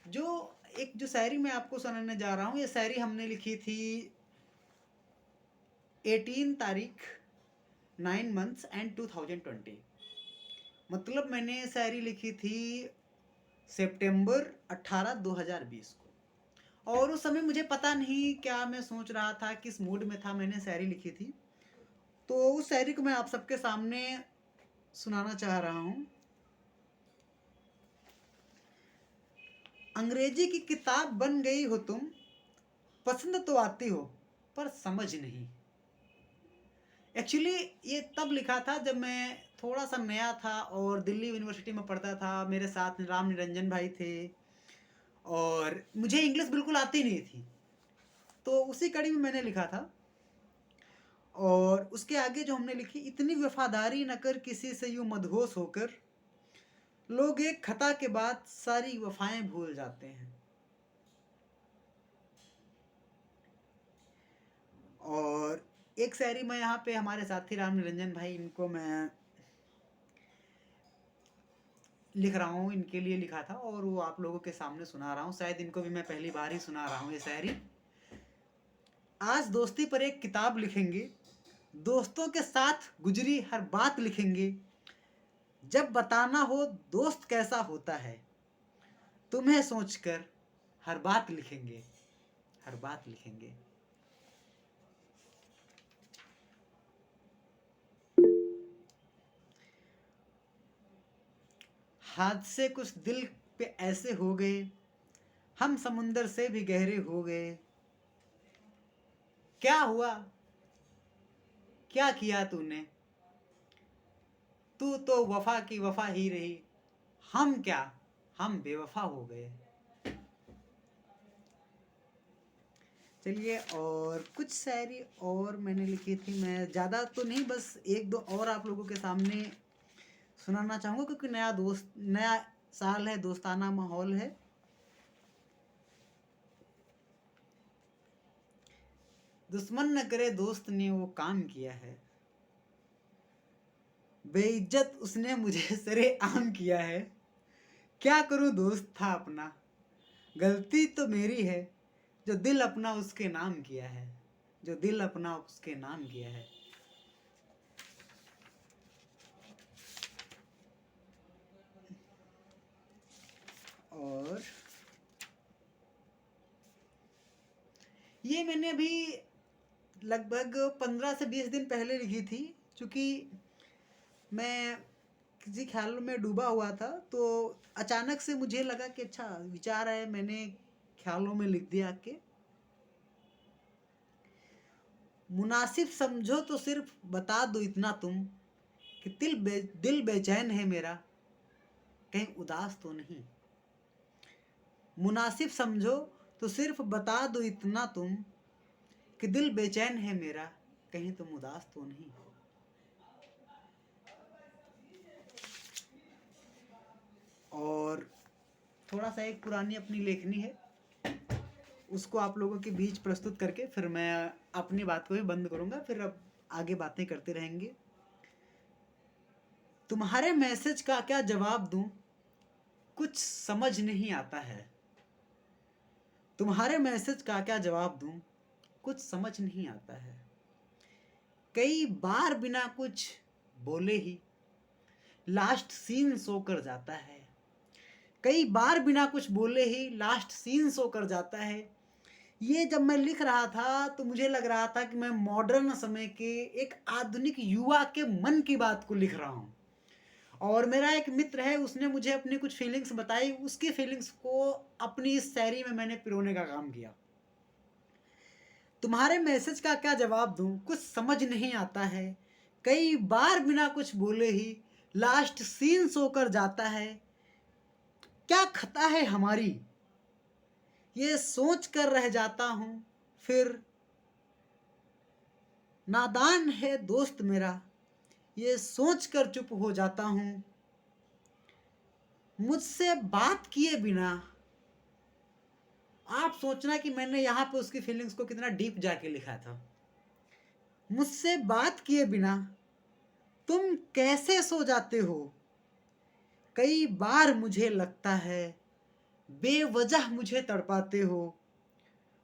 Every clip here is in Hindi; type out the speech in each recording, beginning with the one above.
जो जो शायरी मैं आपको सुनाने जा रहा हूँ, ये शायरी हमने लिखी थी 18 तारीख 9 मंथ्स एंड 2020। मतलब मैंने शायरी लिखी थी सितंबर 18 2020 को। और उस समय मुझे पता नहीं क्या मैं सोच रहा था, किस मूड में था, मैंने शायरी लिखी थी। तो उस शायरी को मैं आप सबके सामने सुनाना चाह रहा हूँ। अंग्रेजी की किताब बन गई हो तुम, पसंद तो आती हो पर समझ नहीं। एक्चुअली ये तब लिखा था जब मैं थोड़ा सा नया था और दिल्ली यूनिवर्सिटी में पढ़ता था। मेरे साथ राम निरंजन भाई थे और मुझे इंग्लिश बिल्कुल आती नहीं थी, तो उसी कड़ी में मैंने लिखा था। और उसके आगे जो हमने लिखी, इतनी वफादारी न कर किसी से यूं मदहोश होकर, लोग एक खता के बाद सारी वफाएं भूल जाते हैं। और एक शायरी मैं यहाँ पे हमारे साथी राम निरंजन भाई, इनको मैं लिख रहा हूँ, इनके लिए लिखा था और वो आप लोगों के सामने सुना रहा हूँ। शायद इनको भी मैं पहली बार ही सुना रहा हूँ ये शायरी। आज दोस्ती पर एक किताब लिखेंगे, दोस्तों के साथ गुजरी हर बात लिखेंगे। जब बताना हो दोस्त कैसा होता है, तुम्हें सोचकर हर बात लिखेंगे, हर बात लिखेंगे। हादसे कुछ दिल पे ऐसे हो गए, हम समुंदर से भी गहरे हो गए। क्या हुआ, क्या किया तूने, तू तो वफा की वफा ही रही। हम क्या, हम बेवफा हो गए। चलिए, और कुछ शायरी और मैंने लिखी थी। मैं ज़्यादा तो नहीं, बस एक दो और आप लोगों के सामने सुनाना चाहूँगा, क्योंकि नया साल है, दोस्ताना माहौल है। दुश्मन न करे दोस्त ने वो काम किया है, बेइज्जत उसने मुझे सरेआम किया है। क्या करूं दोस्त था अपना, गलती तो मेरी है, जो दिल अपना उसके नाम किया है, जो दिल अपना उसके नाम किया है। और ये मैंने अभी लगभग 15 से 20 दिन पहले लिखी थी। चूँकि मैं किसी ख्यालों में डूबा हुआ था, तो अचानक से मुझे लगा कि अच्छा विचार है, मैंने ख्यालों में लिख दिया कि मुनासिब समझो तो सिर्फ बता दो इतना तुम, कि दिल बेचैन है मेरा, कहीं उदास तो नहीं। मुनासिब समझो तो सिर्फ बता दो इतना तुम, कि दिल बेचैन है मेरा, कहीं तुम उदास तो नहीं। और थोड़ा सा एक पुरानी अपनी लेखनी है, उसको आप लोगों के बीच प्रस्तुत करके फिर मैं अपनी बात को भी बंद करूंगा, फिर अब आगे बातें करते रहेंगे। तुम्हारे मैसेज का क्या जवाब दूं, कुछ समझ नहीं आता है। तुम्हारे मैसेज का क्या जवाब दूं, कुछ समझ नहीं आता है। कई बार बिना कुछ बोले ही लास्ट सीन शो कर जाता है। कई बार बिना कुछ बोले ही लास्ट सीन शो कर जाता है। ये जब मैं लिख रहा था तो मुझे लग रहा था कि मैं मॉडर्न समय के एक आधुनिक युवा के मन की बात को लिख रहा हूँ। और मेरा एक मित्र है, उसने मुझे अपनी कुछ फीलिंग्स बताई, उसकी फीलिंग्स को अपनी इस शायरी में मैंने पिरोने का काम किया। तुम्हारे मैसेज का क्या जवाब दूं, कुछ समझ नहीं आता है। कई बार बिना कुछ बोले ही लास्ट सीन शो कर जाता है। क्या खता है हमारी, ये सोच कर रह जाता हूं। फिर नादान है दोस्त मेरा, ये सोच कर चुप हो जाता हूं। मुझसे बात किए बिना, आप सोचना कि मैंने यहाँ पे उसकी फीलिंग्स को कितना डीप जाके लिखा था। मुझसे बात किए बिना तुम कैसे सो जाते हो, कई बार मुझे लगता है बेवजह मुझे तड़पाते हो।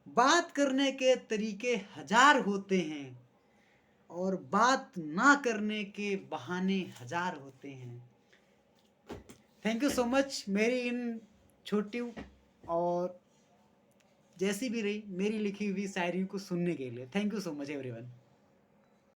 बात करने के तरीके हजार होते हैं और बात ना करने के बहाने हजार होते हैं। थैंक यू सो मच मेरी इन छोटी और जैसी भी रही मेरी लिखी हुई शायरी को सुनने के लिए। Thank you so much everyone.